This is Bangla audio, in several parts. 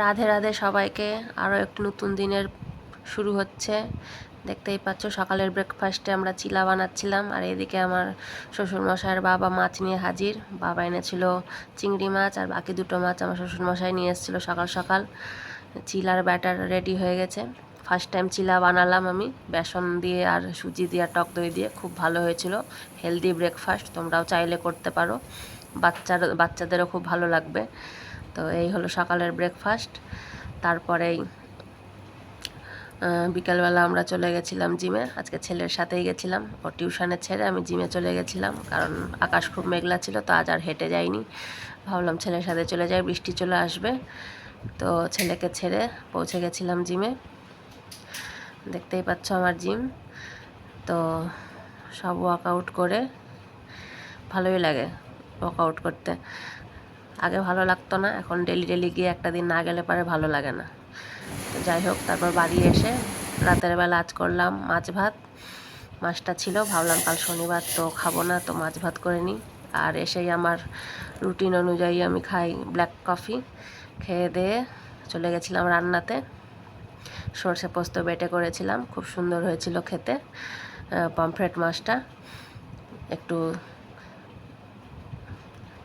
রাধে রাধে সবাইকে। আরও একটু নতুন দিনের শুরু হচ্ছে। দেখতেই পাচ্ছ সকালের ব্রেকফাস্টে আমরা চিলা বানাচ্ছিলাম, আর এদিকে আমার শ্বশুরমশাইয়ের বাবা মাছ নিয়ে হাজির। বাবা এনেছিল চিংড়ি মাছ, আর বাকি দুটো মাছ আমার শ্বশুরমশাই নিয়ে এসেছিলো সকাল সকাল। চিলার ব্যাটার রেডি হয়ে গেছে। ফার্স্ট টাইম চিলা বানালাম আমি বেসন দিয়ে আর সুজি দিয়ে আর টক দই দিয়ে, খুব ভালো হয়েছিল। হেলদি ব্রেকফাস্ট, তোমরাও চাইলে করতে পারো, বাচ্চাদেরও খুব ভালো লাগবে। তো এই হলো সকালের ব্রেকফাস্ট। তারপরেই বিকালবেলা আমরা চলে গেছিলাম জিমে। আজকে ছেলের সাথেই গেছিলাম, ও টিউশনে ছেড়ে আমি জিমে চলে গেছিলাম, কারণ আকাশ খুব মেঘলা ছিল, তো আজ আর হেঁটে যাইনি। ভাবলাম ছেলের সাথে চলে যাই, বৃষ্টি চলে আসবে। তো ছেলেকে ছেড়ে পৌঁছে গেছিলাম জিমে। দেখতেই পাচ্ছ আমার জিম। তো সব ওয়ার্কআউট করে ভালোই লাগে ওয়ার্কআউট করতে। আগে ভালো লাগতো না, এখন ডেলি ডেলি গিয়ে একটা দিন না গেলে পরে ভালো লাগে না। তো যাই হোক, তারপর বাড়ি এসে রাতের বেলা আজ করলাম মাছ ভাত। মাছটা ছিল, ভাবলাম কাল শনিবার তো খাবো না, তো মাছ ভাত করে নিই। আর এসেই আমার রুটিন অনুযায়ী আমি খাই ব্ল্যাক কফি। খেয়ে দিয়ে চলে গেছিলাম রান্নাতে। সর্ষে পোস্ত বেটে করেছিলাম, খুব সুন্দর হয়েছিল খেতে। পমফ্রেট মাছটা একটু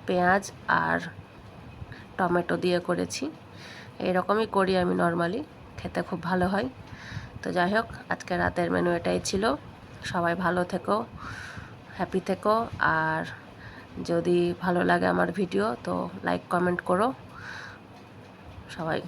পেঁয়াজ আর টমেটো দিয়ে করেছি। এইরকমই করি আমি নর্মালি, খেতে খুব ভালো হয়। তো যাই হোক, আজকে রাতের মেনু এটাই ছিল। সবাই ভালো থেকো, হ্যাপি থেকো। আর যদি ভালো লাগে আমার ভিডিও, তো লাইক কমেন্ট করো সবাই।